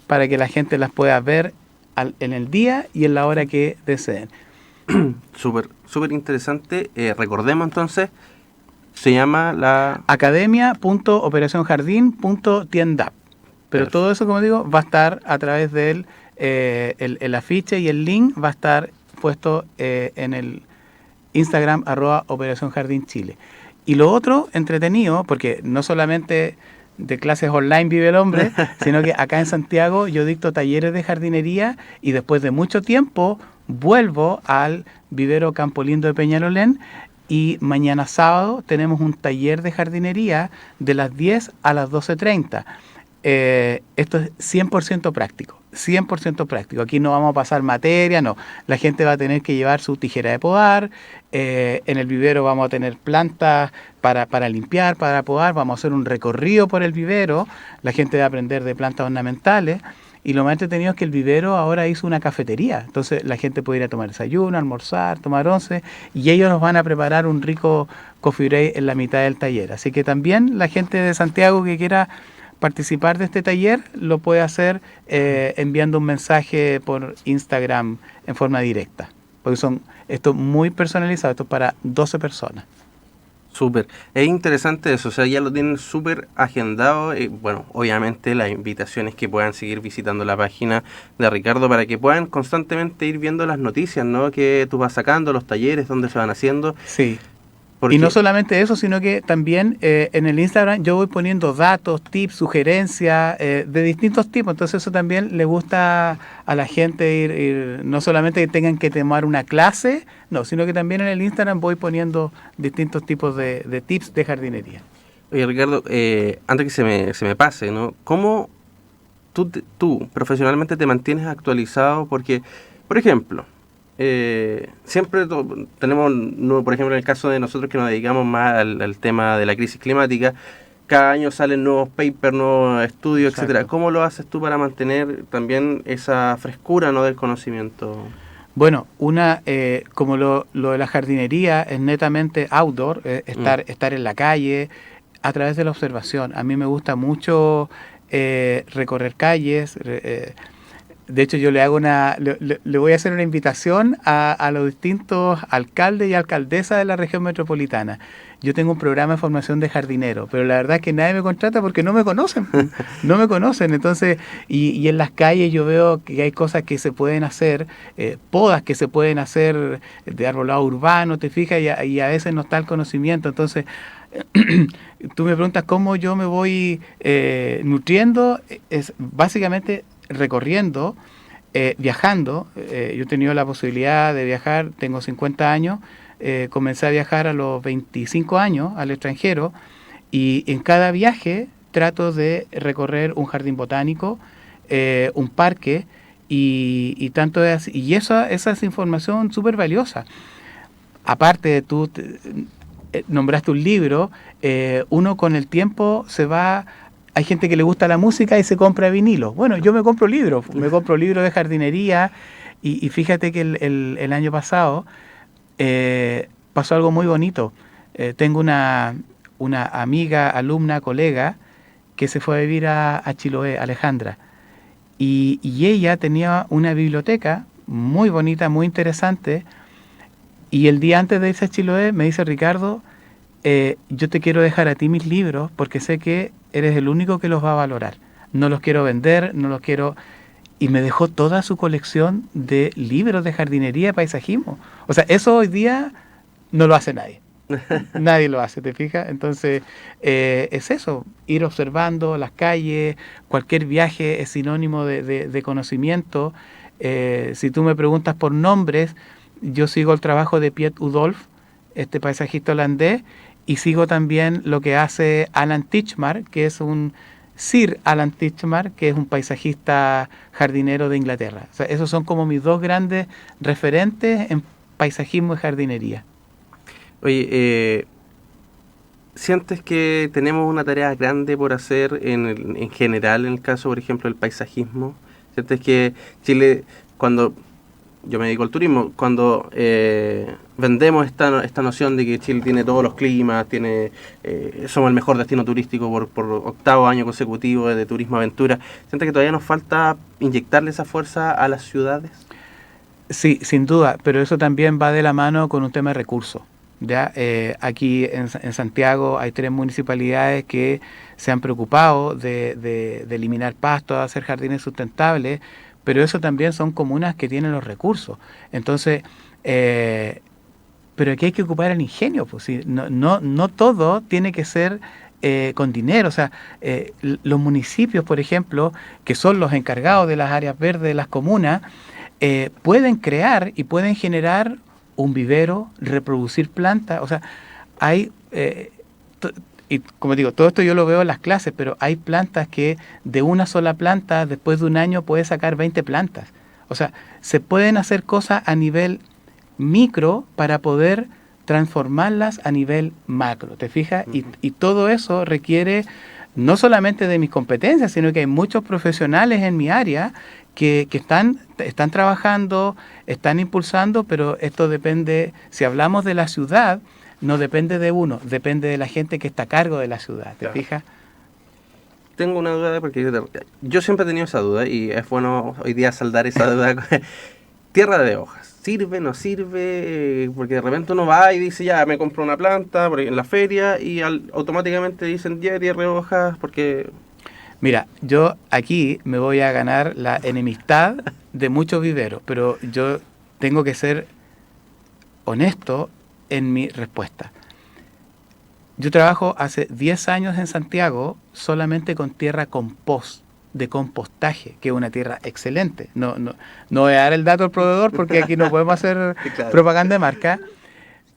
para que la gente las pueda ver en el día y en la hora que deseen. Súper interesante. Recordemos entonces, se llama la academia.operacionjardin.tiendap. Pero Perfecto. todo eso, como digo, va a estar a través del el afiche y el link va a estar puesto en el Instagram @Operación Jardín Chile. Y lo otro entretenido, porque no solamente de clases online vive el hombre, sino que acá en Santiago yo dicto talleres de jardinería y después de mucho tiempo vuelvo al vivero Campo Lindo de Peñalolén y mañana sábado tenemos un taller de jardinería de las 10 a las 12:30. Esto es 100% práctico, 100% práctico. Aquí no vamos a pasar materia, no. La gente va a tener que llevar su tijera de podar. En el vivero vamos a tener plantas para limpiar, para podar. Vamos a hacer un recorrido por el vivero. La gente va a aprender de plantas ornamentales. Y lo más entretenido es que el vivero ahora hizo una cafetería. Entonces la gente puede ir a tomar desayuno, almorzar, tomar once. Y ellos nos van a preparar un rico coffee break en la mitad del taller. Así que también la gente de Santiago que quiera participar de este taller lo puede hacer enviando un mensaje por Instagram en forma directa, porque esto es muy personalizado, esto es para 12 personas. Súper, es interesante eso, o sea, ya lo tienen súper agendado. Bueno, obviamente la invitación es que puedan seguir visitando la página de Ricardo para que puedan constantemente ir viendo las noticias, ¿no? Que tú vas sacando, los talleres, dónde se van haciendo. Sí. Porque Y no solamente eso, sino que también en el Instagram yo voy poniendo datos, tips, sugerencias de distintos tipos. Entonces eso también le gusta a la gente ir, no solamente que tengan que tomar una clase, no, sino que también en el Instagram voy poniendo distintos tipos de tips de jardinería. Oye, Ricardo, antes que se me pase, ¿no? ¿Cómo tú profesionalmente te mantienes actualizado? Porque, por ejemplo, siempre tenemos, por ejemplo, en el caso de nosotros que nos dedicamos más al tema de la crisis climática, cada año salen nuevos papers, nuevos estudios, Exacto. etcétera. ¿Cómo lo haces tú para mantener también esa frescura, ¿no?, del conocimiento? Bueno, como lo de la jardinería es netamente outdoor, estar en la calle, a través de la observación. A mí me gusta mucho recorrer calles, De hecho, yo le voy a hacer una invitación a los distintos alcaldes y alcaldesas de la región metropolitana. Yo tengo un programa de formación de jardinero, pero la verdad es que nadie me contrata porque no me conocen. No me conocen. Entonces, y en las calles yo veo que hay cosas que se pueden hacer, podas que se pueden hacer de arbolado urbano, te fijas, y a veces no está el conocimiento. Entonces, tú me preguntas cómo yo me voy nutriendo, es básicamente recorriendo, viajando. Yo he tenido la posibilidad de viajar, tengo 50 años, comencé a viajar a los 25 años al extranjero, y en cada viaje trato de recorrer un jardín botánico, un parque, y tanto es, y esa es información súper valiosa. Aparte de tú nombraste un libro, uno con el tiempo se va. Hay gente que le gusta la música y se compra vinilo. Bueno, yo me compro libros de jardinería, y fíjate que el año pasado pasó algo muy bonito. Tengo una amiga, alumna, colega, que se fue a vivir a Chiloé, Alejandra, y ella tenía una biblioteca muy bonita, muy interesante, y el día antes de irse a Chiloé me dice: Ricardo, yo te quiero dejar a ti mis libros porque sé que eres el único que los va a valorar. No los quiero vender, no los quiero... Y me dejó toda su colección de libros de jardinería y paisajismo. O sea, eso hoy día no lo hace nadie. Nadie lo hace, ¿te fijas? Entonces, es eso, ir observando las calles. Cualquier viaje es sinónimo de conocimiento. Si tú me preguntas por nombres, yo sigo el trabajo de Piet Oudolf, este paisajista holandés, y sigo también lo que hace Alan Titchmarsh, que es Sir Alan Titchmarsh, que es un paisajista jardinero de Inglaterra. O sea, esos son como mis dos grandes referentes en paisajismo y jardinería. Oye, ¿sientes que tenemos una tarea grande por hacer en general, en el caso, por ejemplo, del paisajismo? ¿Sientes que Chile, cuando... Yo me dedico al turismo, cuando vendemos esta noción de que Chile tiene todos los climas, somos el mejor destino turístico por 8º año consecutivo de turismo aventura, ¿sientes que todavía nos falta inyectarle esa fuerza a las ciudades? Sí, sin duda, pero eso también va de la mano con un tema de recursos. ¿Ya? Aquí en Santiago hay 3 municipalidades que se han preocupado de eliminar pastos, de hacer jardines sustentables, pero eso también son comunas que tienen los recursos. Entonces, pero aquí hay que ocupar el ingenio, pues, ¿sí? No todo tiene que ser con dinero. O sea, los municipios, por ejemplo, que son los encargados de las áreas verdes de las comunas, pueden crear y pueden generar un vivero, reproducir plantas. O sea, hay... y como digo, todo esto yo lo veo en las clases, pero hay plantas que de una sola planta, después de un año, puedes sacar 20 plantas. O sea, se pueden hacer cosas a nivel micro para poder transformarlas a nivel macro, ¿te fijas? Y todo eso requiere no solamente de mis competencias, sino que hay muchos profesionales en mi área que están trabajando, están impulsando, pero esto depende, si hablamos de la ciudad, no depende de uno, depende de la gente que está a cargo de la ciudad, ¿te fijas? Tengo una duda, porque yo siempre he tenido esa duda y es bueno hoy día saldar esa duda. Tierra de hojas, ¿sirve, no sirve? Porque de repente uno va y dice, ya, me compro una planta en la feria y automáticamente dicen, ya, tierra de hojas, porque... Mira, yo aquí me voy a ganar la enemistad de muchos viveros, pero yo tengo que ser honesto en mi respuesta. Yo trabajo hace 10 años en Santiago solamente con tierra compost, de compostaje, que es una tierra excelente. No voy a dar el dato al proveedor porque aquí no podemos hacer claro, propaganda de marca,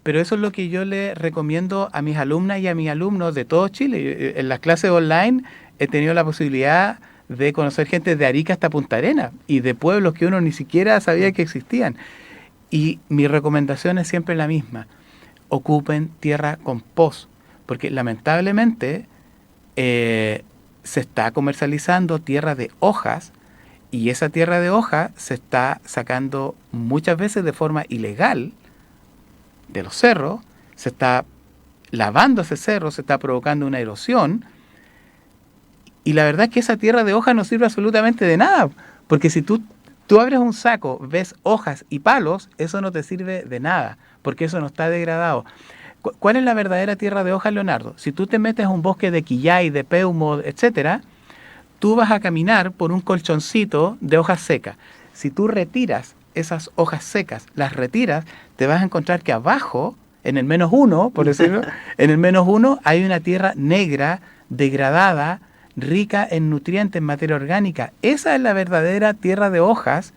pero eso es lo que yo le recomiendo a mis alumnas y a mis alumnos de todo Chile. En las clases online he tenido la posibilidad de conocer gente de Arica hasta Punta Arenas y de pueblos que uno ni siquiera sabía que existían. Y mi recomendación es siempre la misma: ocupen tierra compost, porque lamentablemente se está comercializando tierra de hojas y esa tierra de hoja se está sacando muchas veces de forma ilegal de los cerros, se está lavando ese cerro, se está provocando una erosión y la verdad es que esa tierra de hoja no sirve absolutamente de nada, porque si tú Tú abres un saco, ves hojas y palos, eso no te sirve de nada, porque eso no está degradado. ¿Cuál es la verdadera tierra de hojas, Leonardo? Si tú te metes a un bosque de quillay, de peumo, etcétera, tú vas a caminar por un colchoncito de hojas secas. Si tú retiras esas hojas secas, las retiras, te vas a encontrar que abajo, en el -1, por decirlo, en el -1 hay una tierra negra, degradada, rica en nutrientes, en materia orgánica. Esa es la verdadera tierra de hojas,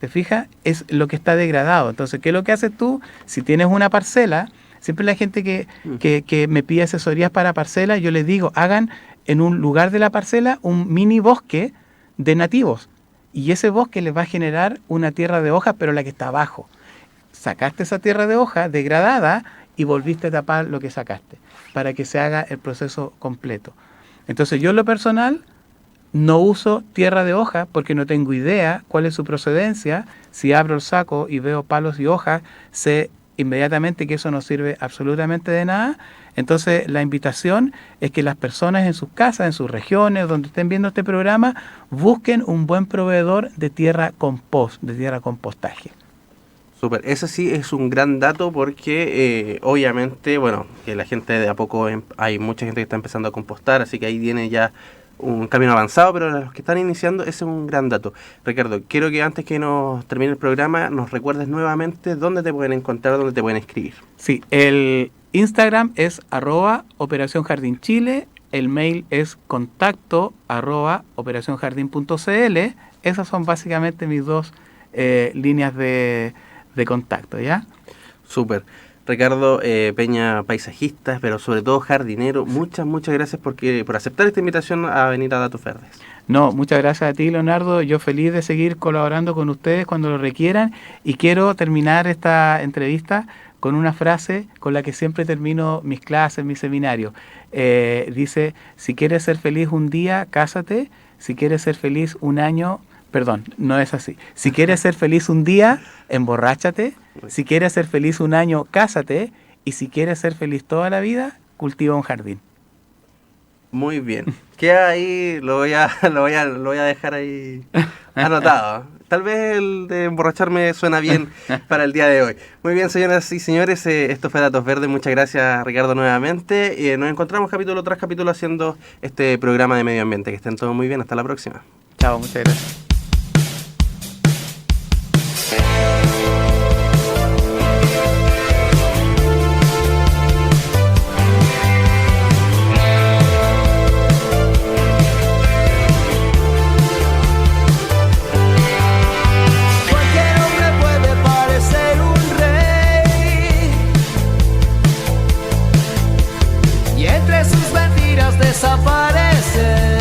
¿te fijas? Es lo que está degradado. Entonces, ¿qué es lo que haces tú? Si tienes una parcela, siempre la gente que me pide asesorías para parcelas, yo les digo, hagan en un lugar de la parcela un mini bosque de nativos. Y ese bosque les va a generar una tierra de hojas, pero la que está abajo. Sacaste esa tierra de hojas degradada y volviste a tapar lo que sacaste, para que se haga el proceso completo. Entonces yo en lo personal no uso tierra de hoja porque no tengo idea cuál es su procedencia. Si abro el saco y veo palos y hojas, sé inmediatamente que eso no sirve absolutamente de nada. Entonces la invitación es que las personas en sus casas, en sus regiones, donde estén viendo este programa, busquen un buen proveedor de tierra compost, de tierra compostaje. Súper, ese sí es un gran dato porque obviamente, bueno, que la gente de a poco, hay mucha gente que está empezando a compostar, así que ahí viene ya un camino avanzado, pero los que están iniciando, ese es un gran dato. Ricardo, quiero que antes que nos termine el programa, nos recuerdes nuevamente dónde te pueden encontrar, dónde te pueden escribir. Sí, el Instagram es @Operación Jardín Chile, el mail es contacto @operacionjardin.cl. Esas son básicamente mis dos líneas de contacto, ¿ya? Súper. Ricardo Peña, paisajista, pero sobre todo jardinero, muchas gracias por aceptar esta invitación a venir a Datos Verdes. No, muchas gracias a ti, Leonardo. Yo feliz de seguir colaborando con ustedes cuando lo requieran, y quiero terminar esta entrevista con una frase con la que siempre termino mis clases, mis seminarios. Dice, si quieres ser feliz un día, cásate. Si quieres ser feliz un año... Perdón, no es así. Si quieres ser feliz un día, emborráchate. Si quieres ser feliz un año, cásate. Y si quieres ser feliz toda la vida, cultiva un jardín. Muy bien. Queda ahí, lo voy a dejar ahí anotado. Tal vez el de emborracharme suena bien para el día de hoy. Muy bien, señoras y señores, esto fue Datos Verdes. Muchas gracias, Ricardo, nuevamente. Nos encontramos capítulo tras capítulo haciendo este programa de medio ambiente. Que estén todos muy bien. Hasta la próxima. Chao, muchas gracias. Desaparecer.